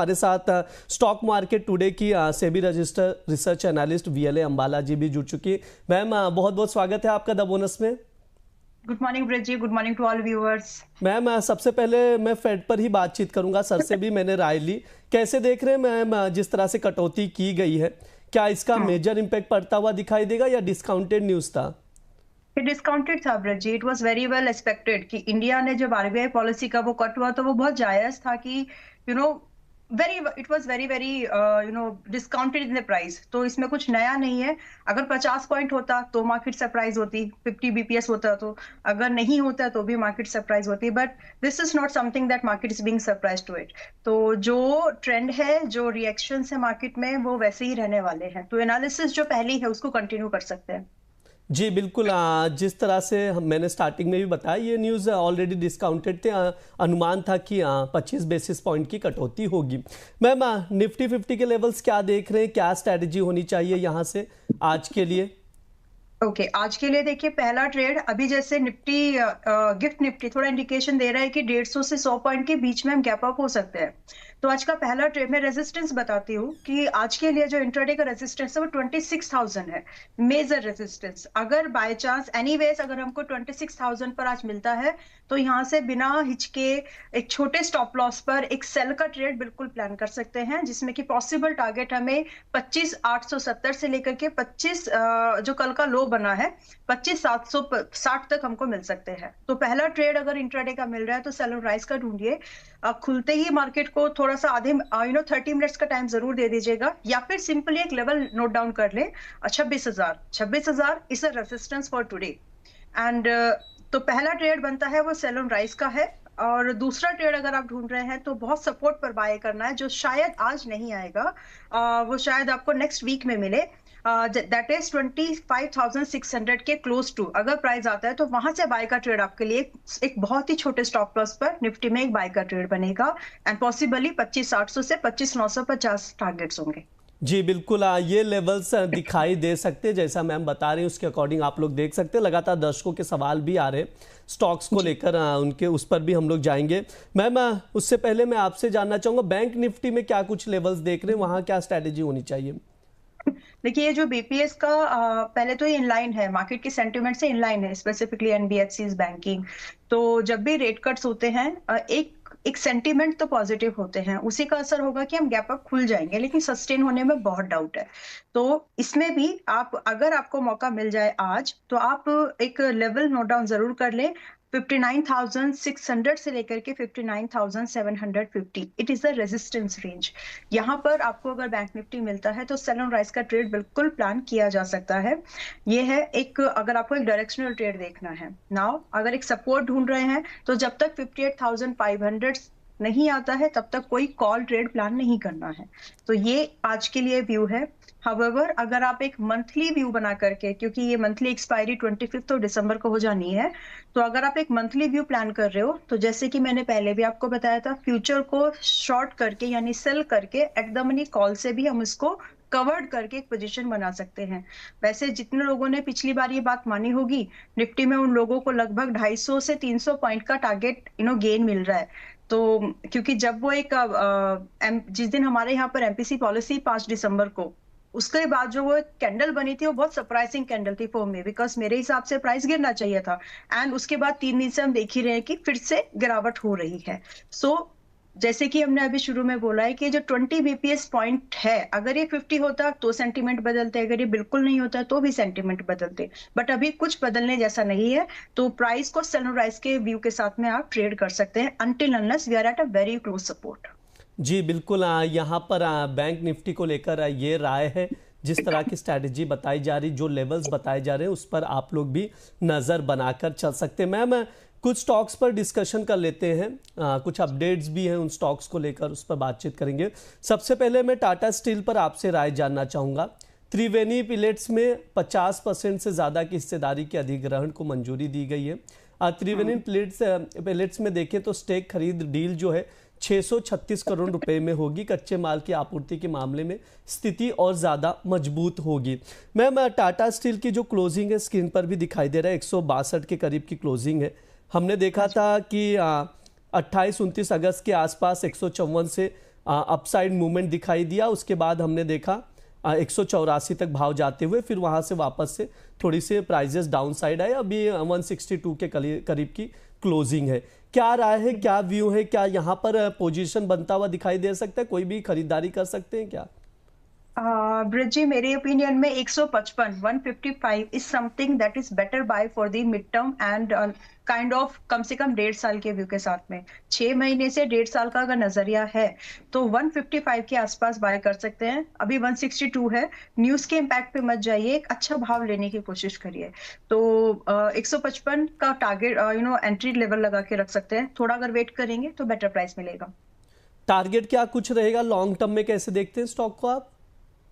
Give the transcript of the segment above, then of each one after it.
हमारे साथ stock market today की SEBI register research analyst VLA Ambala ji भी जुड़ चुकी है। मैम बहुत बहुत स्वागत है आपका द बोनस में। Good morning Brij ji, good morning to all viewers. Ma'am सबसे पहले मैं फेड पर ही बातचीत करूंगा, सर से भी मैंने राय ली। कैसे देख रहे हैं मैम जिस तरह से कटौती की गई है, क्या इसका मेजर इम्पैक्ट पड़ता हुआ दिखाई देगा या डिस्काउंटेड न्यूज था? डिस्काउंटेड था Brij ji, it was very well expected कि इंडिया ने जब आरबीआई पॉलिसी का वो कट हुआ तो वो बहुत जायज था कि you know very it was very very discounted in the price. तो इसमें कुछ नया नहीं है। अगर 50 पॉइंट होता तो मार्केट सरप्राइज होती, 50 बीपीएस होता तो, अगर नहीं होता तो भी मार्केट सरप्राइज होती, but this is not something that market is being surprise to it. तो जो ट्रेंड है, जो रिएक्शंस है मार्केट में, वो वैसे ही रहने वाले हैं। तो एनालिसिस जो पहली है उसको कंटिन्यू कर सकते हैं। जी बिल्कुल, जिस तरह से मैंने स्टार्टिंग में भी बताया, ये न्यूज़ ऑलरेडी डिस्काउंटेड थे। अनुमान था कि 25 बेसिस पॉइंट की कटौती होगी। मैम निफ्टी 50 के लेवल्स क्या देख रहे हैं, क्या स्ट्रैटेजी होनी चाहिए यहाँ से आज के लिए? ओके आज के लिए देखिए, पहला ट्रेड अभी जैसे निफ्टी गिफ्ट निफ्टी थोड़ा इंडिकेशन दे रहा है कि 150 से 100 पॉइंट के बीच में हम गैप अप हो सकते हैं। तो आज का पहला ट्रेड में रेजिस्टेंस बताती हूँ कि आज के लिए जो इंट्राडे का रेजिस्टेंस है वो 26,000 है, मेजर रेजिस्टेंस। अगर बाय चांस एनीवेज अगर हमको 26,000 पर आज मिलता है तो यहाँ से बिना हिचके एक छोटे स्टॉप लॉस पर एक सेल का ट्रेड बिल्कुल प्लान कर सकते हैं, जिसमें कि पॉसिबल टारगेट हमें 25,870 से लेकर के 25 जो कल का लो बना है 25,760 तक हमको मिल सकते हैं। तो पहला ट्रेड अगर इंट्राडे का मिल रहा है तो सेल और राइज का ढूंढिए। खुलते ही मार्केट को थोड़ा सा आधे 30 मिनट्स का टाइम जरूर दे दीजिएगा, या फिर सिंपली एक लेवल नोट डाउन कर ले, 26,000 is a resistance for today. And तो पहला ट्रेड बनता है वो सेल ऑन राइज का है। और दूसरा ट्रेड अगर आप ढूंढ रहे हैं तो बहुत सपोर्ट पर बाय करना है, जो शायद आज नहीं आएगा, वो शायद आपको नेक्स्ट वीक में मिले। दैट इज 25,600 के क्लोज टू अगर प्राइस आता है तो वहां से बाय का ट्रेड आपके लिए एक बहुत ही छोटे स्टॉप लॉस पर निफ्टी में एक बाय का ट्रेड बनेगा। एंड पॉसिबली 25,800 से 25,950 टारगेट्स होंगे। जी बिल्कुल, ये लेवल्स दिखाई दे सकते हैं जैसा मैम बता रहे हैं, उसके अकॉर्डिंग आप लोग देख सकते हैं। लगातार दर्शकों के सवाल भी आ रहे हैं स्टॉक्स को लेकर, उनके उस पर भी हम लोग जाएंगे। मैम उससे पहले मैं आपसे जानना चाहूँगा, बैंक निफ्टी में क्या कुछ लेवल्स देख रहे हैं, वहाँ क्या स्ट्रैटेजी होनी चाहिए? देखिए, ये जो बीपीएस का पहले तो ये इनलाइन है, मार्केट के सेंटिमेंट से इनलाइन है, स्पेसिफिकली एनबीएफसीज बैंकिंग। तो जब भी रेट कट्स होते हैं एक एक सेंटीमेंट तो पॉजिटिव होते हैं, उसी का असर होगा कि हम गैप अप खुल जाएंगे, लेकिन सस्टेन होने में बहुत डाउट है। तो इसमें भी आप अगर आपको मौका मिल जाए आज तो आप एक लेवल नोट डाउन जरूर कर लें, 59,600 से लेकर के 59,750। It is the resistance range. यहाँ पर आपको अगर बैंक निफ्टी मिलता है तो सेल ऑन राइज का ट्रेड बिल्कुल प्लान किया जा सकता है। ये है एक, अगर आपको एक डायरेक्शनल ट्रेड देखना है। नाउ अगर एक सपोर्ट ढूंढ रहे हैं तो जब तक 58,500 नहीं आता है तब तक कोई कॉल ट्रेड प्लान नहीं करना है। तो ये आज के लिए व्यू है। हाउएवर अगर आप एक मंथली व्यू बना करके, क्योंकि ये मंथली एक्सपायरी 25 दिसंबर को हो जानी है, तो अगर आप एक मंथली व्यू प्लान कर रहे हो तो जैसे कि मैंने पहले भी आपको बताया था, फ्यूचर को शॉर्ट करके यानी सेल करके एट द मनी कॉल से भी हम इसको कवर्ड करके एक पोजीशन बना सकते हैं। वैसे जितने लोगों ने पिछली बार ये बात मानी होगी, निफ्टी में उन लोगों को लगभग 250 से 300 पॉइंट का टारगेट गेन मिल रहा है। तो क्योंकि जब वो एक जिस दिन हमारे यहाँ पर एमपीसी पॉलिसी 5 दिसंबर को, उसके बाद जो वो कैंडल बनी थी वो बहुत सरप्राइजिंग कैंडल थी फॉर मी, बिकॉज मेरे हिसाब से प्राइस गिरना चाहिए था। एंड उसके बाद 3 दिन से हम देख ही रहे हैं कि फिर से गिरावट हो रही है। सो जैसे कि हमने अभी शुरू में बोला है कि जो 20 बीपीएस पॉइंट है, अगर ये 50 होता तो सेंटीमेंट बदलते, अगर ये बिल्कुल नहीं होता तो भी सेंटीमेंट बदलते, बट अभी कुछ बदलने जैसा नहीं है। तो प्राइस को सेल राइज के व्यू के साथ में आप ट्रेड कर सकते हैं until unless we are at a very close support. जी बिल्कुल, यहाँ पर बैंक निफ्टी को लेकर ये राय है। जिस तरह की स्ट्रैटेजी बताई जा रही, जो लेवल्स बताए जा रहे हैं, उस पर आप लोग भी नज़र बनाकर चल सकते हैं। मैम कुछ स्टॉक्स पर डिस्कशन कर लेते हैं, कुछ अपडेट्स भी हैं उन स्टॉक्स को लेकर, उस पर बातचीत करेंगे। सबसे पहले मैं टाटा स्टील पर आपसे राय जानना चाहूँगा। त्रिवेणी पिलेट्स में 50% से ज़्यादा की हिस्सेदारी के अधिग्रहण को मंजूरी दी गई है। त्रिवेणी पिलेट्स में देखें तो स्टेक खरीद डील जो है 636 करोड़ रुपए में होगी। कच्चे माल की आपूर्ति के मामले में स्थिति और ज़्यादा मजबूत होगी। मैम टाटा स्टील की जो क्लोजिंग है स्क्रीन पर भी दिखाई दे रहा है, 162 के करीब की क्लोजिंग है। हमने देखा था कि 28-29 अगस्त के आसपास 154 से अपसाइड मूवमेंट दिखाई दिया, उसके बाद हमने देखा 184 तक भाव जाते हुए, फिर वहां से वापस से थोड़ी सी प्राइजेस डाउन साइड आए, अभी 162 के करीब की क्लोजिंग है। क्या राय है, क्या व्यू है, क्या यहाँ पर पोजीशन बनता हुआ दिखाई दे सकता है, कोई भी खरीदारी कर सकते हैं क्या? ब्रिज जी, मेरे ओपिनियन में 155 155 is something that is better buy for the mid term and kind of कम से कम 1.5 साल के व्यू के साथ में। 6 महीने से 1.5 साल का अगर नजरिया है तो 155 के आसपास बाय कर सकते हैं। अभी 162 है, न्यूज के इम्पैक्ट पे मत जाइए, एक अच्छा भाव लेने की कोशिश करिए। तो 155 का टारगेट एंट्री लेवल लगा के रख सकते हैं। थोड़ा अगर वेट करेंगे तो बेटर प्राइस मिलेगा। टारगेट क्या कुछ रहेगा लॉन्ग टर्म में, कैसे देखते हैं स्टॉक को आप?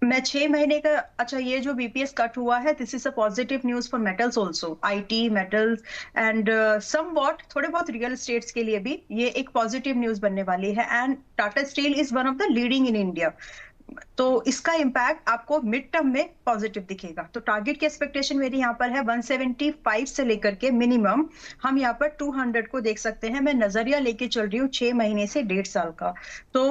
मैं 6 महीने का, अच्छा ये जो बीपीएस कट हुआ है, this is a positive news for metals also, IT metals and somewhat थोड़े बहुत रियल एस्टेट्स के लिए भी ये एक पॉजिटिव न्यूज बनने वाली है। And Tata steel is one of the leading in India, तो इसका इम्पैक्ट आपको मिड टर्म में पॉजिटिव दिखेगा। तो टारगेट की एक्सपेक्टेशन मेरी यहाँ पर है 175 से लेकर के मिनिमम हम यहाँ पर 200 को देख सकते हैं। मैं नजरिया लेके चल रही हूँ 6 महीने से 1.5 साल का। तो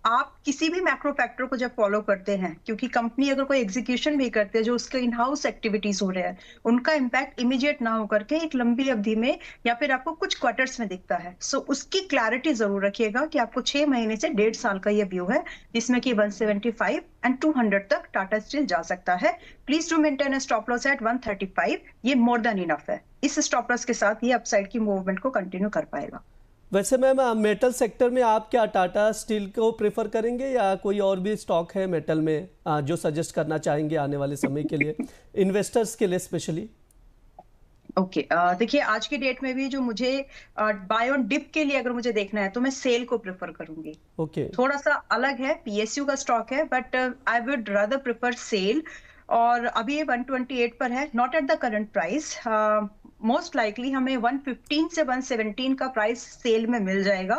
आप किसी भी मैक्रो फैक्टर को जब फॉलो करते हैं, क्योंकि कंपनी अगर कोई एग्जीक्यूशन भी करते हैं जो उसके इन हाउस एक्टिविटीज हो रहे हैं, उनका इम्पैक्ट इमीडिएट ना होकर के एक लंबी अवधि में या फिर आपको कुछ क्वार्टर्स में दिखता है। सो उसकी क्लैरिटी जरूर रखिएगा कि आपको 6 महीने से 1.5 साल का ये व्यू है, जिसमें कि 175 एंड 200 तक टाटा स्टील जा सकता है। Please to maintain stop loss at 135, ये मोर देन इनफ है। इस स्टॉप लॉस के साथ ये अपसाइड की मूवमेंट को कंटिन्यू कर पाएगा। वैसे मैम मेटल सेक्टर में आप क्या टाटा स्टील को प्रेफर करेंगे या कोई और भी स्टॉक है मेटल में जो सजेस्ट करना चाहेंगे आने वाले समय के लिए, इन्वेस्टर्स के लिए स्पेशली? ओके, देखिए आज की डेट में भी जो मुझे बाय ऑन डिप के लिए अगर मुझे देखना है तो मैं सेल को प्रेफर करूंगी। ओके। थोड़ा सा अलग है, पीएसयू का स्टॉक है, but I would rather prefer sell. और अभी ये 128 पर है, not at the current price. Most likely हमें 115 से 117 का प्राइस सेल में मिल जाएगा,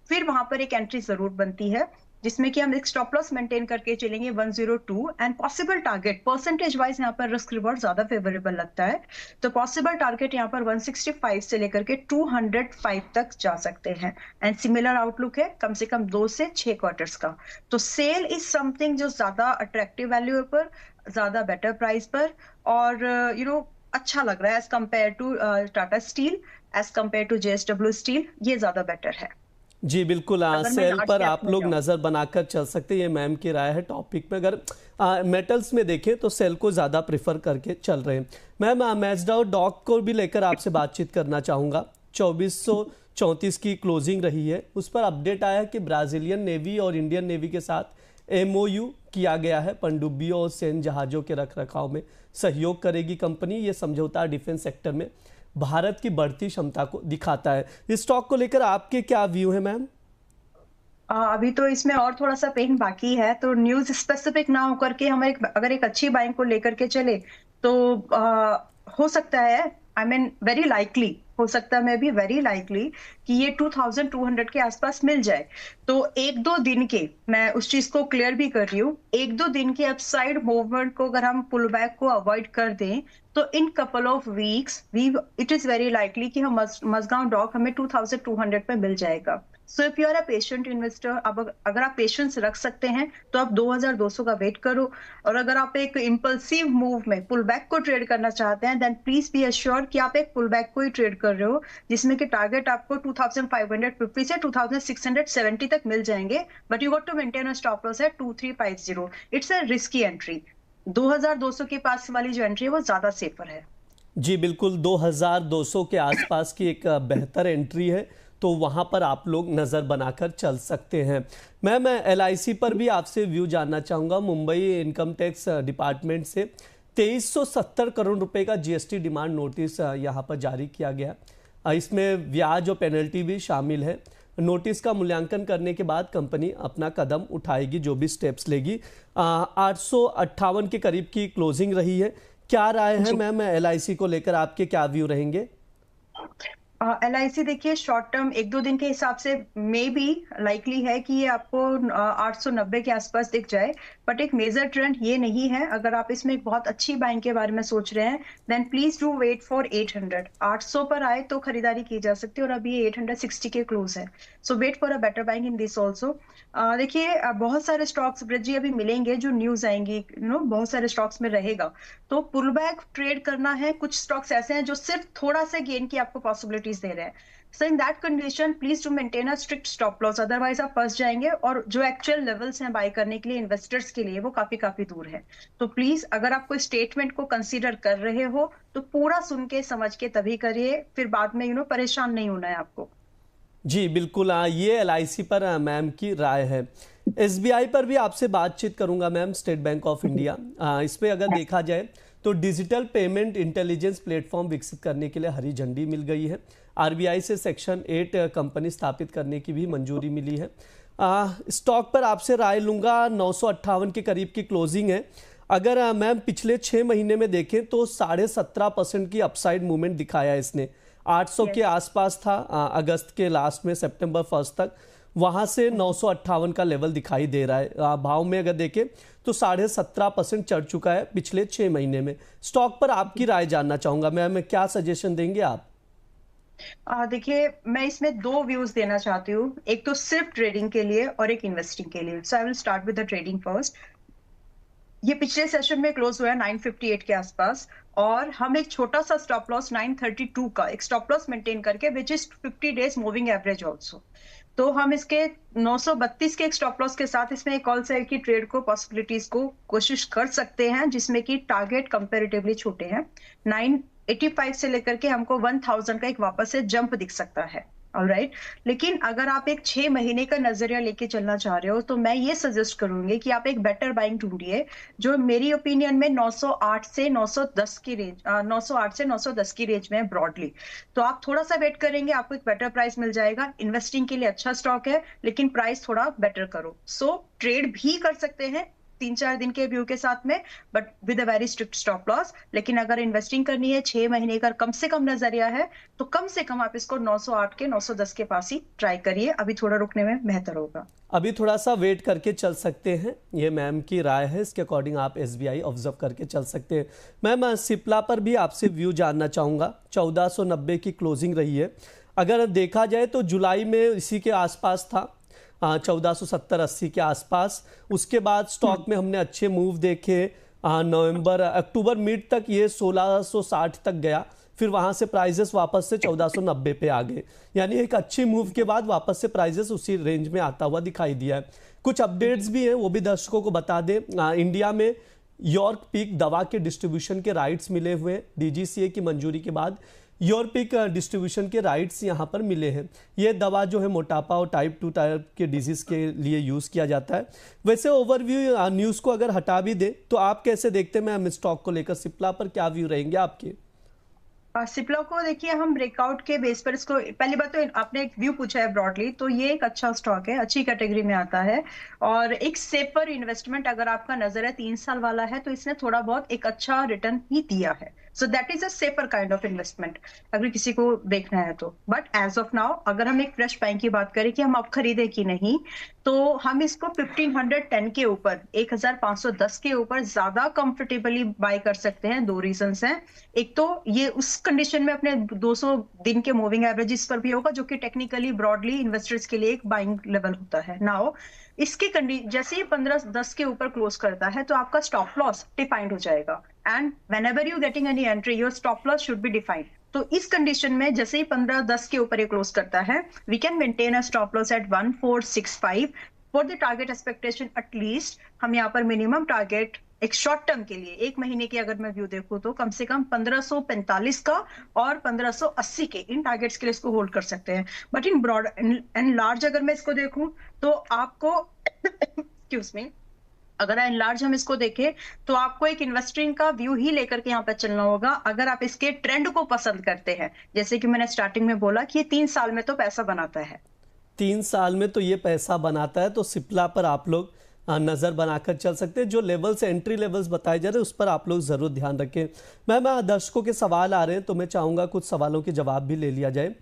फिर वहां पर एक एंट्री जरूर बनती है, जिसमें कि हम एक स्टॉप लॉस मेंटेन करके चलेंगे 102 and possible target percentage wise यहाँ पर रिस्क रिवॉर्ड ज्यादा फेवरेबल लगता है। तो पॉसिबल टारगेट यहाँ पर 165 से लेकर के 205 तक जा सकते हैं। एंड सिमिलर आउटलुक है कम से कम 2 से 6 क्वार्टर्स का। तो सेल इज समथिंग जो ज्यादा अट्रैक्टिव वैल्यू पर, ज्यादा बेटर प्राइस पर, और अच्छा लग रहा है as compare to Tata steel, as compare to JSW steel, ये ज्यादा बेटर है। जी बिल्कुल, सेल पर आप लोग नज़र बनाकर चल सकते हैं, ये मैम की राय है टॉपिक में। अगर मेटल्स में देखें तो सेल को ज़्यादा प्रेफर करके चल रहे हैं। मैम मैजडाओ डॉक को भी लेकर आपसे बातचीत करना चाहूँगा। 2434 की क्लोजिंग रही है, उस पर अपडेट आया कि ब्राज़ीलियन नेवी और इंडियन नेवी के साथ MOU किया गया है, पनडुब्बियों और सैन्य जहाज़ों के रखरखाव में सहयोग करेगी कंपनी। ये समझौता डिफेंस सेक्टर में भारत की बढ़ती क्षमता को दिखाता है। इस स्टॉक को लेकर आपके क्या व्यू है मैम? अभी तो इसमें और थोड़ा सा पेन बाकी है, तो न्यूज स्पेसिफिक ना होकर के हम अगर एक अच्छी बाइंग को लेकर के चले तो हो सकता है, आई मीन वेरी लाइकली हो सकता है, मैं भी वेरी लाइकली कि ये 2200 के आसपास मिल जाए। तो 1-2 दिन के, मैं उस चीज को क्लियर भी कर रही हूँ, 1-2 दिन के अपसाइड मूवमेंट को अगर हम पुल बैक को अवॉइड कर दें तो in couple of weeks it is very likely कि हम मजगांव डॉक हमें 2200 पे मिल जाएगा। So if you are a patient investor, अब अगर आप पेशेंस रख सकते हैं तो आप 2200 का वेट करो। और अगर आप एक इंपल्सिव मूव में पुल बैक को ट्रेड करना चाहते हैं, देन प्लीज बी अश्योर कि आप एक पुल बैक को ही ट्रेड कर रहे हो, जिसमें कि टारगेट आपको 2550 से 2670 तक मिल जाएंगे, but you got to maintain a stop loss at 2350। It's a risky entry. 2200 के पास वाली जो एंट्री है वो ज्यादा सेफर है। जी बिल्कुल, 2200 के आसपास की एक बेहतर एंट्री है, तो वहां पर आप लोग नज़र बनाकर चल सकते हैं। मैं LIC पर भी आपसे व्यू जानना चाहूँगा। मुंबई इनकम टैक्स डिपार्टमेंट से 2370 करोड़ रुपए का GST डिमांड नोटिस यहाँ पर जारी किया गया। इसमें ब्याज और पेनल्टी भी शामिल है। नोटिस का मूल्यांकन करने के बाद कंपनी अपना कदम उठाएगी, जो भी स्टेप्स लेगी। 858 के करीब की क्लोजिंग रही है। क्या राय है मैम LIC को लेकर, आपके क्या व्यू रहेंगे? LIC देखिए शॉर्ट टर्म 1-2 दिन के हिसाब से मे बी लाइकली है कि ये आपको 890 के आसपास दिख जाए, बट एक मेजर ट्रेंड ये नहीं है। अगर आप इसमें एक बहुत अच्छी बाइंग के बारे में सोच रहे हैं then please do wait for 800। 800 पर आए तो खरीदारी की जा सकती है, और अभी ये 860 के क्लोज है, so wait for a better buying in this also. देखिए बहुत सारे स्टॉक्स ब्रिज जी अभी मिलेंगे जो न्यूज आएंगी, बहुत सारे स्टॉक्स में रहेगा, तो पुल बैक ट्रेड करना है। कुछ स्टॉक्स ऐसे हैं जो सिर्फ थोड़ा सा गेन की आपको पॉसिबिलिटीज दे रहे हैं, so in that condition please to maintain a strict stop loss, otherwise आप फंस जाएंगे, और जो एक्चुअल लेवल्स हैं बाय करने के लिए इन्वेस्टर्स के लिए वो काफी काफी दूर है। तो प्लीज अगर आप कोई स्टेटमेंट को कंसीडर कर रहे हो तो पूरा सुन के समझ के तभी करिए, फिर बाद में परेशान नहीं होना है आपको। जी बिल्कुल, ये LIC पर मैम की राय है। SBI पर भी आपसे बातचीत करूंगा ma'am, state bank of India. इस पे अगर देखा जाए तो डिजिटल पेमेंट इंटेलिजेंस प्लेटफॉर्म विकसित करने के लिए हरी झंडी मिल गई है। RBI से सेक्शन 8 कंपनी स्थापित करने की भी मंजूरी मिली है। स्टॉक पर आपसे राय लूंगा, 958 के करीब की क्लोजिंग है। अगर मैम पिछले 6 महीने में देखें तो 17.5% की अपसाइड मूवमेंट दिखाया है इसने। 800 के आसपास था अगस्त के लास्ट में, सितंबर 1 तक, वहां से 958 का लेवल दिखाई दे रहा है। भाव में अगर देखें तो 17.5% चढ़ चुका है पिछले 6 महीने में। स्टॉक पर आपकी राय जानना चाहूंगा मैम, क्या सजेशन देंगे आप? देखिए मैं इसमें दो व्यूज देना चाहती हूँ, एक तो सिर्फ ट्रेडिंग के लिए और एक इन्वेस्टिंग के लिए। So I will start with the trading first. ये पिछले सेशन में क्लोज हुआ है 958 के आसपास, और हम एक छोटा सा स्टॉप लॉस 932 का एक स्टॉप लॉस मेंटेन करके, which is 50 days moving average also, तो हम इसके 932 के एक स्टॉप लॉस के साथ इसमें एक कॉल साइड की ट्रेड को पॉसिबिलिटीज को कोशिश कर सकते हैं, जिसमें कि टारगेट कंपैरेटिवली छोटे हैं। 985 से लेकर के हमको 1000 का एक वापस से जंप दिख सकता है। ऑलराइट, लेकिन अगर आप एक 6 महीने का नजरिया लेके चलना चाह रहे हो तो मैं ये सजेस्ट करूंगी कि आप एक बेटर बाइंग ढूंढिए, जो मेरी ओपिनियन में 908 से 910 की रेंज 908 से 910 की रेंज में है ब्रॉडली। तो आप थोड़ा सा वेट करेंगे, आपको एक बेटर प्राइस मिल जाएगा। इन्वेस्टिंग के लिए अच्छा स्टॉक है, लेकिन प्राइस थोड़ा बेटर करो। सो ट्रेड भी कर सकते हैं 3-4 दिन के व्यू के साथ में, but with a very strict stop loss. लेकिन अगर इन्वेस्टिंग करनी है 6 महीने का कम से कम नजरिया है, तो कम से कम आप इसको 908 के 910 के पास ही ट्राई करिए, अभी थोड़ा रुकने में बेहतर होगा। अभी थोड़ा सा वेट करके चल सकते हैं, ये मैम की राय है। इसके अकॉर्डिंग आप SBI ऑब्जर्व करके चल सकते हैं। मैम सिप्ला पर भी आपसे व्यू जानना चाहूँगा। 1490 की क्लोजिंग रही है। अगर देखा जाए तो जुलाई में इसी के आसपास था, 1470-80 के आसपास। उसके बाद स्टॉक में हमने अच्छे मूव देखे। अक्टूबर मिड तक ये 1660 तक गया, फिर वहां से प्राइजेस वापस से 1490 पे आ गए। यानी एक अच्छी मूव के बाद वापस से प्राइजेस उसी रेंज में आता हुआ दिखाई दिया है। कुछ अपडेट्स भी हैं, वो भी दर्शकों को बता दें। इंडिया में यॉर्क पीक दवा के डिस्ट्रीब्यूशन के राइट्स मिले हुए हैं। DGCA की मंजूरी के बाद यूरोपिक डिस्ट्रीब्यूशन के राइट्स यहाँ पर मिले हैं। ये दवा जो है मोटापा और टाइप 2 टाइप के डिजीज के लिए यूज़ किया जाता है। वैसे ओवरव्यू न्यूज़ को अगर हटा भी दे तो आप कैसे देखते हैं मैम स्टॉक को लेकर? सिप्ला पर क्या व्यू रहेंगे आपके? सिप्ला को देखिए हम ब्रेकआउट के बेस पर इसको, पहली बात तो आपने एक व्यू पूछा है ब्रॉडली, तो ये एक अच्छा स्टॉक है, अच्छी कैटेगरी में आता है, और एक सेफर इन्वेस्टमेंट अगर आपका नजर है 3 साल वाला है, तो इसने थोड़ा बहुत एक अच्छा रिटर्न ही दिया है। So that is a safer kind of investment अगर किसी को देखना है तो। बट एज ऑफ नाउ अगर हम एक फ्रेश बाइंग की बात करें कि हम अब खरीदे कि नहीं, तो हम इसको 1510 के ऊपर, 1510 के ऊपर ज्यादा कंफर्टेबली बाय कर सकते हैं। 2 रीजंस हैं। एक तो ये उस कंडीशन में अपने 200 दिन के मूविंग एवरेजेस पर भी होगा, जो कि टेक्निकली ब्रॉडली इन्वेस्टर्स के लिए एक बाइंग लेवल होता है। नाउ इसके जैसे ही 1510 के ऊपर क्लोज करता है तो आपका स्टॉप लॉस डिफाइंड हो जाएगा, and whenever you getting any entry your stop loss should be defined. तो इस कंडीशन में जैसे ही 1510 के ऊपर ये क्लोज करता है, we can maintain a stop loss at 1465 for the target expectation. At least हम यहाँ पर मिनिमम टारगेट एक शॉर्ट टर्म के लिए 1 महीने की अगर मैं व्यू देखूं तो कम से कम 1545 का और 1580 के इन टारगेट्स के लिए इसको होल्ड कर सकते हैं। But in broad and large अगर मैं इसको देखूं तो आपको एक्सक्यूज मी, अगर इन लार्ज हम इसको देखें तो आपको एक इन्वेस्टिंग का व्यू ही लेकर के यहाँ पे चलना होगा। अगर आप इसके ट्रेंड को पसंद करते हैं, जैसे कि मैंने स्टार्टिंग में बोला कि ये 3 साल में तो पैसा बनाता है। 3 साल में तो ये पैसा बनाता है, तो सिप्ला पर आप लोग नज़र बनाकर चल सकते हैं। जो लेवल्स एंट्री लेवल्स बताए जा रहे हैं उस पर आप लोग ज़रूर ध्यान रखें। मैम दर्शकों के सवाल आ रहे हैं तो मैं चाहूँगा कुछ सवालों के जवाब भी ले लिया जाए।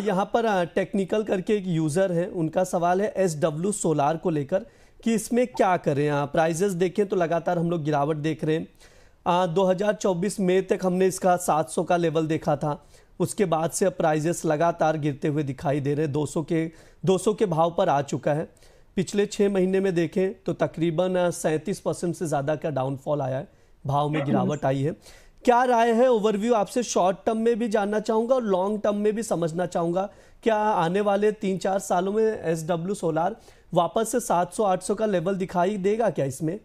यहाँ पर टेक्निकल करके एक यूज़र है, उनका सवाल है SW सोलार को लेकर कि इसमें क्या करें। प्राइजेस देखें तो लगातार हम लोग गिरावट देख रहे हैं। 2024 मई तक हमने इसका 700 का लेवल देखा था, उसके बाद से अब प्राइजेस लगातार गिरते हुए दिखाई दे रहे हैं। 200 के भाव पर आ चुका है। पिछले 6 महीने में देखें तो तकरीबन 37% से ज़्यादा का डाउनफॉल आया है, भाव में गिरावट आई है। क्या राय है, ओवरव्यू आपसे शॉर्ट टर्म में भी जानना चाहूँगा और लॉन्ग टर्म में भी समझना चाहूँगा। क्या आने वाले 3-4 सालों में SW सोलार वापस से 700-800 का लेवल दिखाई देगा क्या इसमें?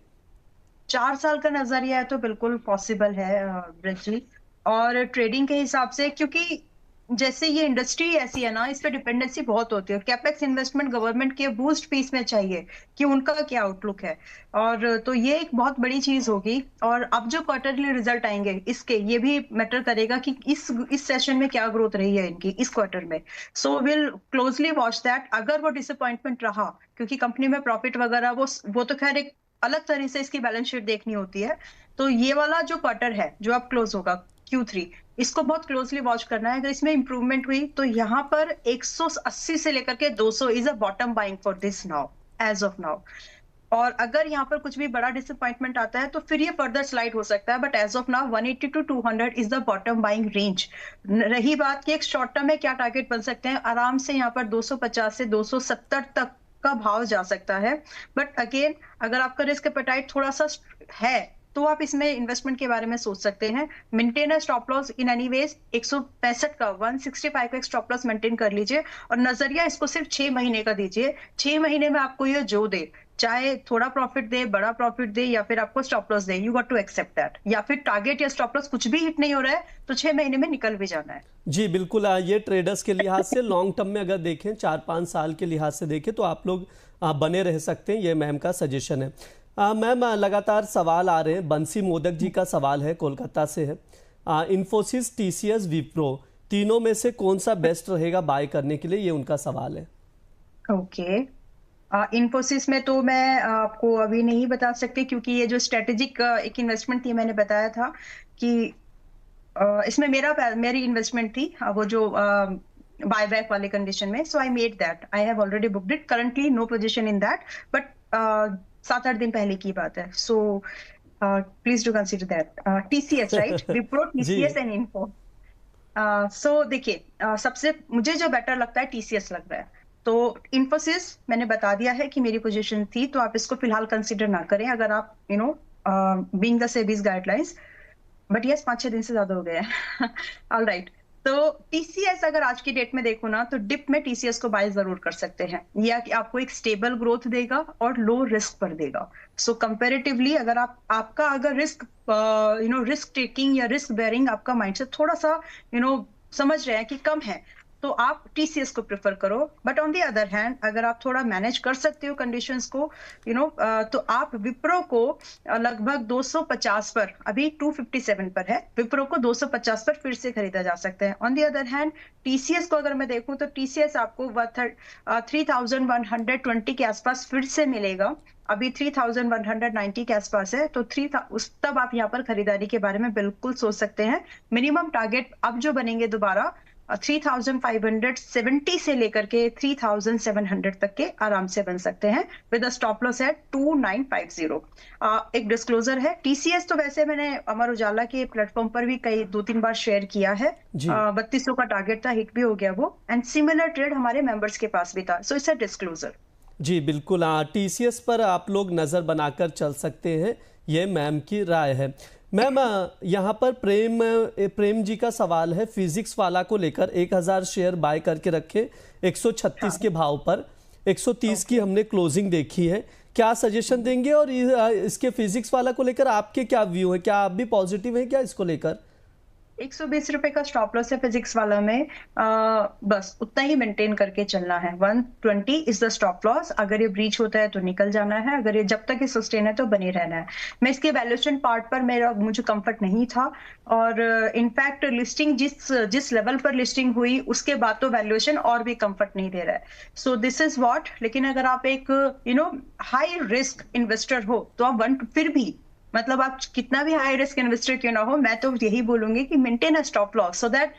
4 साल का नजरिया है तो बिल्कुल पॉसिबल है ब्रज जी। और ट्रेडिंग के हिसाब से, क्योंकि जैसे ये इंडस्ट्री ऐसी है ना, इस पे डिपेंडेंसी बहुत होती है। कैपेक्स इन्वेस्टमेंट गवर्नमेंट के बूस्ट पीस में चाहिए कि उनका क्या आउटलुक है, और तो ये एक बहुत बड़ी चीज होगी। और अब जो क्वार्टरली रिजल्ट आएंगे इसके, ये भी मैटर करेगा कि इस सेशन में क्या ग्रोथ रही है इनकी इस क्वार्टर में। So will closely watch that. अगर वो डिसअपॉइंटमेंट रहा, क्योंकि कंपनी में प्रॉफिट वगैरह वो तो खैर एक अलग तरह से इसकी बैलेंस शीट देखनी होती है। तो ये वाला जो क्वार्टर है जो अब क्लोज होगा Q3, इसको बहुत क्लोजली वॉच करना है। अगर इसमें इंप्रूवमेंट हुई तो यहाँ पर 180 से लेकर के 200 is a bottom buying for this now, as of now. और अगर यहाँ पर कुछ भी बड़ा डिसअपॉइंटमेंट आता है तो फिर ये फर्दर स्लाइड हो सकता है, but as of now 180 to 200 is the bottom buying range. रही बात कि एक शॉर्ट टर्म में क्या टारगेट बन सकते हैं, आराम से यहाँ पर 250 से 270 तक का भाव जा सकता है। बट अगेन, अगर आपका रिस्क एपेटाइट थोड़ा सा है तो आप इसमें इन्वेस्टमेंट के बारे में सोच सकते हैं। Maintain a stop loss in anyways 165 का 165 का स्टॉप लॉस मेंटेन कर लीजिए, और नजरिया इसको सिर्फ 6 महीने का दीजिए। 6 महीने में आपको ये जो दे, चाहे थोड़ा प्रॉफिट दे, बड़ा प्रॉफिट दे, या फिर आपको स्टॉप लॉस दे, you got to accept that. या फिर टारगेट या स्टॉप लॉस कुछ भी हिट नहीं हो रहा है तो 6 महीने में निकल भी जाना है। जी बिल्कुल। ये ट्रेडर्स के लिहाज से लॉन्ग टर्म में अगर देखें, 4-5 साल के लिहाज से देखें तो आप लोग बने रह सकते हैं। ये मैम का सजेशन है। मैम लगातार सवाल आ रहे हैं। बंसी मोदक जी का सवाल है, कोलकाता से है। इन्फोसिस, TCS, विप्रो, तीनों में से कौन सा बेस्ट रहेगा बाय करने के लिए, ये उनका सवाल है। ओके, इन्फोसिस में तो मैं आपको अभी नहीं बता सकती, क्योंकि ये जो स्ट्रेटेजिक एक इन्वेस्टमेंट थी, मैंने बताया था कि इसमें मेरी इन्वेस्टमेंट थी वो जो बायबैक वाले कंडीशन में। So I made that, I have already booked it. Currently no position in that, but 7-8 दिन पहले की बात है। So please do consider that. TCS, right? Wipro, TCS and info. So देखिए, सबसे मुझे जो बेटर लगता है TCS लग रहा है। तो इन्फोसिस मैंने बता दिया है कि मेरी पोजीशन थी, तो आप इसको फिलहाल कंसीडर ना करें अगर आप being the SEBI's guidelines. But yes, 5-6 दिन से ज्यादा हो गया है। All right. तो TCS अगर आज की डेट में देखो ना, तो डिप में TCS को बाय जरूर कर सकते हैं। यह कि आपको एक स्टेबल ग्रोथ देगा और लो रिस्क पर देगा। सो कंपैरेटिवली अगर आपका अगर रिस्क रिस्क टेकिंग या रिस्क बेयरिंग आपका माइंडसेट थोड़ा सा समझ रहे हैं कि कम है, तो आप TCS को प्रेफर करो। But on the other hand, अगर आप थोड़ा मैनेज कर सकते हो कंडीशंस को, तो आप विप्रो को लगभग 250 पर, अभी 257 पर है, विप्रो को 250 पर फिर से खरीदा जा सकता है। On the other hand TCS को अगर मैं देखूं तो TCS आपको 3120 के आसपास फिर से मिलेगा। अभी 3190 के आसपास है, तो तब आप यहाँ पर खरीदारी के बारे में बिल्कुल सोच सकते हैं। मिनिमम टारगेट अब जो बनेंगे दोबारा 3570 से लेकर के 3700 तक के आराम से बन सकते हैं, विद स्टॉप लॉस एट 2950। एक डिस्क्लोजर है, TCS तो वैसे मैंने अमर उजाला के प्लेटफॉर्म पर भी 2-3 बार शेयर किया है। 3200 का टारगेट था, हिट भी हो गया वो, एंड सिमिलर ट्रेड हमारे मेंबर्स के पास भी था। So it's a disclosure. जी बिल्कुल। TCS पर आप लोग नज़र बनाकर चल सकते हैं, ये मैम की राय है। मैम यहाँ पर प्रेम जी का सवाल है फिजिक्स वाला को लेकर। 1000 शेयर बाय करके रखे 136 के भाव पर, 130 की हमने क्लोजिंग देखी है। क्या सजेशन देंगे, और इसके फिजिक्स वाला को लेकर आपके क्या व्यू है? क्या आप भी पॉजिटिव हैं क्या इसको लेकर? 120 रुपए का स्टॉप लॉस है फिजिक्स वाला में। बस उतना ही मेंटेन करके चलना है। 120 इज द स्टॉप लॉस। अगर ये ब्रीच होता है तो निकल जाना है, अगर ये जब तक ये सस्टेन है तो बने रहना है। मैं इसके वैल्यूएशन पार्ट पर मुझे कंफर्ट नहीं था, और इनफैक्ट लिस्टिंग जिस जिस लेवल पर लिस्टिंग हुई उसके बाद तो वैल्यूएशन और भी कंफर्ट नहीं दे रहा है। So this is what. लेकिन अगर आप एक हाई रिस्क इन्वेस्टर हो तो आप फिर भी, मतलब आप कितना भी हाई रिस्क इन्वेस्टर क्यों ना हो, मैं तो यही बोलूंगी कि maintain a stop loss so that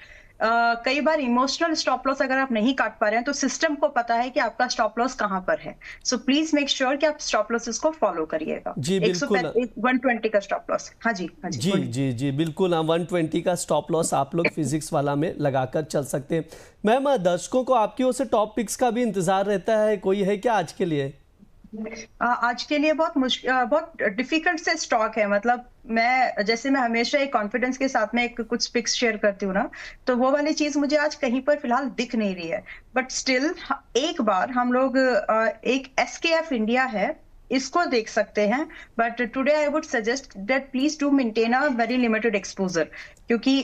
कई बार इमोशनल स्टॉप लॉस अगर आप नहीं काट पा रहे हैं तो सिस्टम को पता है कि आपका स्टॉप लॉस कहां पर है। सो प्लीज मेक श्योर कि आप स्टॉप लॉसेस को फॉलो करिएगा। जी एक सौ बिल्कुल। 120 का स्टॉप लॉस। हाँ जी, हाँ जी, जी बोलिए। जी जी बिल्कुल, 120 का स्टॉप लॉस आप लोग फिजिक्स वाला में लगाकर चल सकते हैं। मैम, दर्शकों को आपकी ओर से टॉप पिक्स का भी इंतजार रहता है, कोई है क्या आज के लिए? आज के लिए बहुत मुश्किल, बहुत डिफिकल्ट से स्टॉक है। मतलब मैं हमेशा एक कॉन्फिडेंस के साथ में एक कुछ पिक्स शेयर करती हूँ ना, तो वो वाली चीज मुझे आज कहीं पर फिलहाल दिख नहीं रही है। बट स्टिल एक बार हम लोग एक एसकेएफ इंडिया है, इसको देख सकते हैं। But today I would suggest that please do maintain a very limited exposure, क्योंकि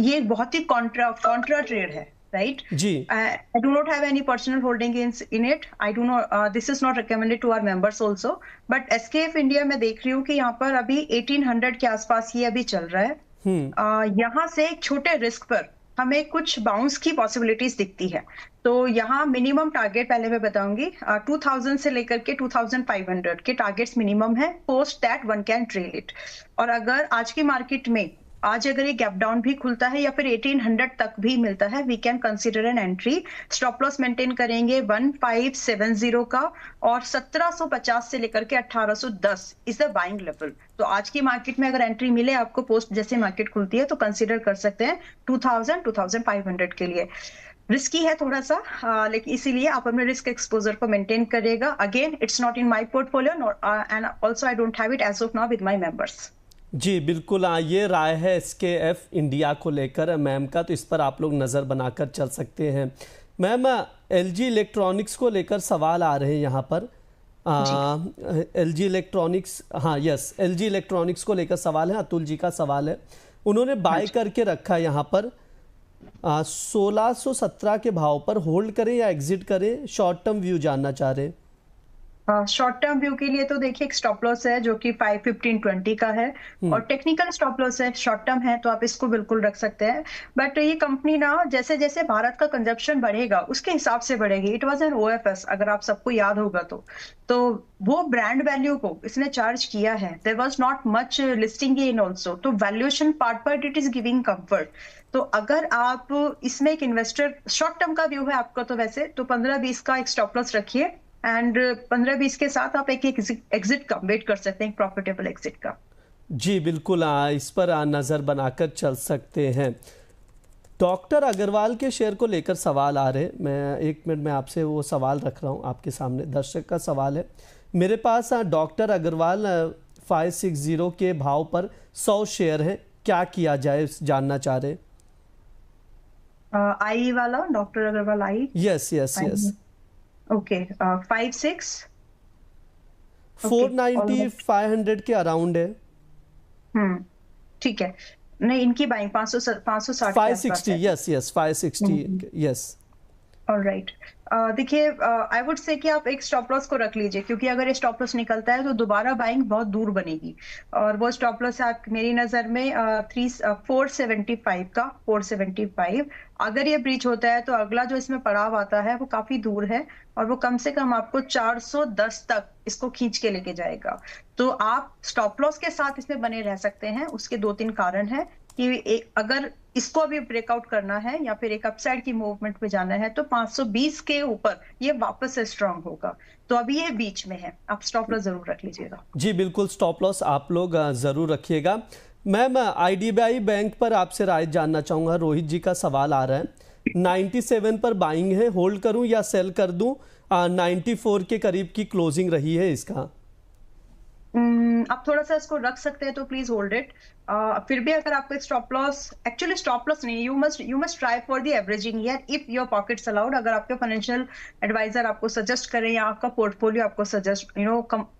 ये बहुत ही कॉन्ट्रा कॉन्ट्रा ट्रेड है, right? जी I do not have any personal holding in it. I do not. This is not recommended to our members also. But SKF India में देख रही हूँ कि यहाँ पर अभी 1800 के आसपास ये अभी चल रहा है। यहाँ से एक छोटे रिस्क पर हमें कुछ बाउंस की पॉसिबिलिटीज दिखती है। तो यहाँ मिनिमम टारगेट पहले मैं बताऊंगी, 2000 से लेकर के 2500 के टारगेट्स मिनिमम है। Post that one can trail it. और अगर आज की मार्केट में आज अगर ये गैप डाउन भी खुलता है या फिर 1800 तक भी मिलता है, we can consider an entry. Stop loss maintain करेंगे 1570 का, और 1750 से लेकर के 1810 इज द बाइंग लेवल। तो आज की मार्केट में अगर एंट्री मिले आपको पोस्ट जैसे मार्केट खुलती है तो कंसीडर कर सकते हैं 2000 2500 के लिए। रिस्की है थोड़ा सा, लेकिन इसीलिए आप अपने रिस्क एक्सपोजर को मेंटेन करिएगा। Again it's not in my portfolio and also I don't have it as of now with my members. जी बिल्कुल, ये राय है एसकेएफ इंडिया को लेकर मैम का, तो इस पर आप लोग नज़र बनाकर चल सकते हैं। मैम, एलजी इलेक्ट्रॉनिक्स को लेकर सवाल आ रहे हैं यहाँ पर। एलजी इलेक्ट्रॉनिक्स, हाँ यस, एलजी इलेक्ट्रॉनिक्स को लेकर सवाल है, अतुल जी का सवाल है। उन्होंने बाय करके रखा है यहाँ पर 1617 के भाव पर। होल्ड करें या एग्जिट करें, शॉर्ट टर्म व्यू जानना चाह रहे हैं। शॉर्ट टर्म व्यू के लिए तो देखिए एक स्टॉप लॉस है जो कि 51520 का है, और टेक्निकल स्टॉप लॉस है, शॉर्ट टर्म है तो आप इसको बिल्कुल रख सकते हैं। बट ये कंपनी ना जैसे जैसे भारत का कंजप्शन बढ़ेगा उसके हिसाब से बढ़ेगी। इट वाज एन ओएफएस, अगर आप सबको याद होगा तो वो ब्रांड वैल्यू को इसने चार्ज किया है। There was not much listing gain also, तो वैल्यूएशन पार्ट पर इट इज गिविंग कंफर्ट। तो अगर आप इसमें एक इन्वेस्टर, शॉर्ट टर्म का व्यू है आपका तो वैसे तो 15-20 का एक स्टॉप लॉस रखिए, एंड 15-20 के साथ आप एक एग्जिट का वेट कर सकते हैं, प्रॉफिटेबल एग्जिट का। जी बिल्कुल, इस पर नज़र बनाकर चल सकते हैं। डॉक्टर अग्रवाल के शेयर को लेकर सवाल आ रहे, मैं 1 मिनट में आपसे वो सवाल रख रहा हूँ आपके सामने। दर्शक का सवाल है, मेरे पास डॉक्टर अग्रवाल 560 के भाव पर 100 शेयर हैं, क्या किया जाए जानना चाह रहे। आई वाला डॉक्टर अग्रवाल आई? Yes yes yes. ओके, 56 490 500 के अराउंड है। ठीक है। नहीं, इनकी buying 560 560, yes yes 560, yes. Alright. देखिए, आई वुड से कि आप एक स्टॉप लॉस को रख लीजिए, क्योंकि अगर ये स्टॉप लॉस निकलता है तो दोबारा बाइंग बहुत दूर बनेगी, और वो स्टॉप लॉस है मेरी नजर में 475 का, 475। अगर ये ब्रीच होता है तो अगला जो इसमें पड़ाव आता है वो काफी दूर है, और वो कम से कम आपको 410 तक इसको खींच के लेके जाएगा। तो आप स्टॉप लॉस के साथ इसमें बने रह सकते हैं। उसके 2-3 कारण है कि अगर इसको अभी ब्रेकआउट करना है या फिर एक अपसाइड की मूवमेंट पे जाना है तो 520 के ऊपर ये वापस से स्ट्रांग होगा। तो अभी ये बीच में है, आप स्टॉप लॉस जरूर रख लीजिएगा। जी बिल्कुल, स्टॉप लॉस आप लोग जरूर रखिएगा। मैम, आईडीबीआई बैंक पर आपसे राय जानना चाहूंगा। रोहित जी का सवाल आ रहा है, 97 पर बाइंग है, होल्ड करूं या सेल कर दूं? 94 के करीब की क्लोजिंग रही है इसका। आप थोड़ा सा इसको रख सकते हैं तो प्लीज होल्ड इट। फिर भी अगर आपको stop loss, actually stop loss नहीं, you must try for the averaging year if your pockets allowed. अगर आपके फाइनेंशियल एडवाइजर आपको सजेस्ट करें या आपका पोर्टफोलियो आपको सजेस्ट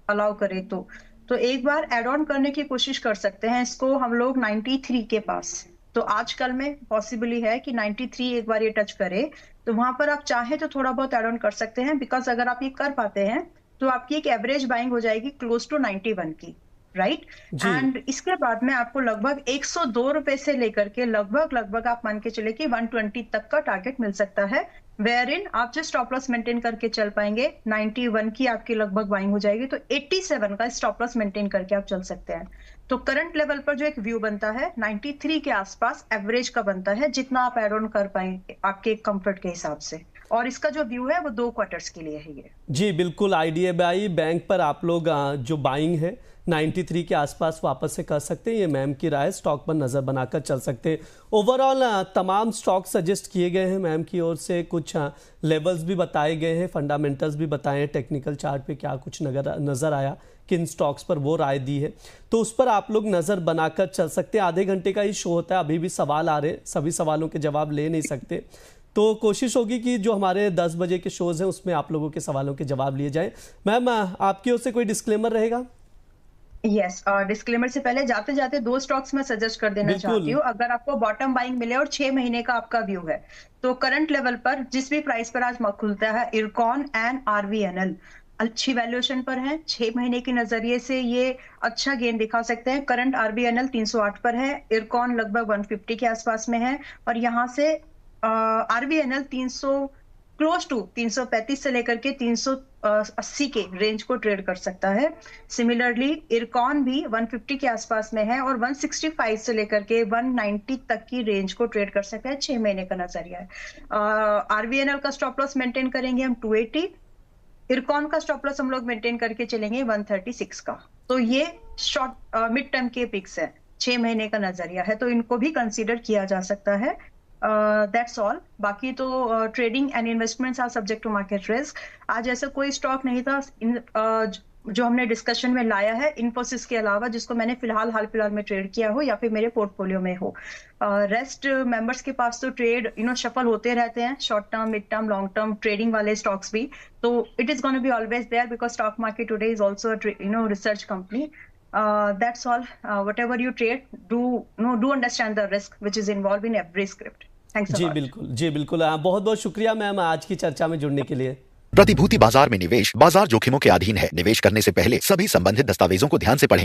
अलाउ करे तो एक बार एड ऑन करने की कोशिश कर सकते हैं इसको हम लोग 93 के पास। तो आजकल में पॉसिबली है कि 93 एक बार ये टच करे, तो वहां पर आप चाहे तो थोड़ा बहुत एड ऑन कर सकते हैं, बिकॉज अगर आप ये कर पाते हैं तो आपकी एक एवरेज बाइंग हो जाएगी क्लोज टू 91 की, राइट। जी एंड इसके बाद में आपको लगभग 102 रुपए से लेकर के लगभग आप मान के चले कि 120 तक का टारगेट मिल सकता है, वेयर इन आप जो स्टॉप लॉस मेंटेन करके चल पाएंगे। 91 की आपकी लगभग बाइंग हो जाएगी, तो 87 का स्टॉप लॉस मेंटेन करके आप चल सकते हैं। तो करंट लेवल पर जो एक व्यू बनता है 93 के आसपास एवरेज का बनता है, जितना आप एड ऑन कर पाएंगे आपके कंफर्ट के हिसाब से। और इसका जो व्यू है वो 2 क्वार्टर्स के लिए है ये। जी बिल्कुल, IDFI बैंक पर आप लोग जो बाइंग है 93 के आसपास वापस से कर सकते हैं। ये मैम की राय, स्टॉक पर नज़र बनाकर चल सकते हैं। ओवरऑल तमाम स्टॉक सजेस्ट किए गए हैं मैम की ओर से, कुछ लेवल्स भी बताए गए हैं, फंडामेंटल्स भी बताए हैं, टेक्निकल चार्ट पे क्या कुछ नज़र आया, किन स्टॉक्स पर वो राय दी है, तो उस पर आप लोग नज़र बनाकर चल सकते हैं। आधे घंटे का ही शो होता है, अभी भी सवाल आ रहे हैं, सभी सवालों के जवाब ले नहीं सकते, तो कोशिश होगी कि जो हमारे 10 बजे के शोज़ हैं उसमें आप लोगों के सवालों के जवाब लिए जाएं। मैम आपकी ओर से कोई डिस्क्लेमर रहेगा? यस, डिस्क्लेमर से पहले जाते जाते 2 स्टॉक्स मैं सजेस्ट कर देना चाहती हूँ। अगर आपको बॉटम बाइंग मिले और 6 महीने का आपका व्यू है, तो करंट लेवल पर जिस भी प्राइस पर आज खुलता है, इरकॉन एंड RVNL अच्छी वैल्यूएशन पर है। 6 महीने के नजरिए से ये अच्छा गेन दिखा सकते हैं। करंट RVNL 308 पर है, इरकॉन लगभग 150 के आसपास में है, और यहाँ से RVNL 300 क्लोज टू 335 से लेकर के 380 के रेंज को ट्रेड कर सकता है। सिमिलरली इरकॉन भी 150 के आसपास में है और 165 से लेकर के 190 तक की रेंज को ट्रेड कर सकता है। 6 महीने का नजरिया है। RVNL का स्टॉप लॉस मेंटेन करेंगे हम 280, इरकॉन का स्टॉप लॉस हम लोग मेंटेन करके चलेंगे 136 का। तो ये शॉर्ट मिड टर्म के पिक्स है, 6 महीने का नजरिया है, तो इनको भी कंसीडर किया जा सकता है। That's all. बाकी तो trading and investments are subject to market risk. आज ऐसा कोई स्टॉक नहीं था जो हमने डिस्कशन में लाया है इन्फोसिस के अलावा, जिसको मैंने हाल फिलहाल में ट्रेड किया हो या फिर मेरे पोर्टफोलियो में हो। रेस्ट मेंबर्स के पास तो ट्रेड शफल होते रहते हैं, short term, mid term, long term trading वाले स्टॉक्स भी। तो it is gonna be always there, because stock market today is also research company. That's all. Whatever you trade, do understand the risk which is involved in every script. Thanks a lot. जी बिल्कुल, बहुत बहुत शुक्रिया ma'am आज की चर्चा में जुड़ने के लिए। प्रतिभूति बाजार में निवेश बाजार जोखिमों के अधीन है। निवेश करने से पहले सभी संबंधित दस्तावेजों को ध्यान से पढ़ें।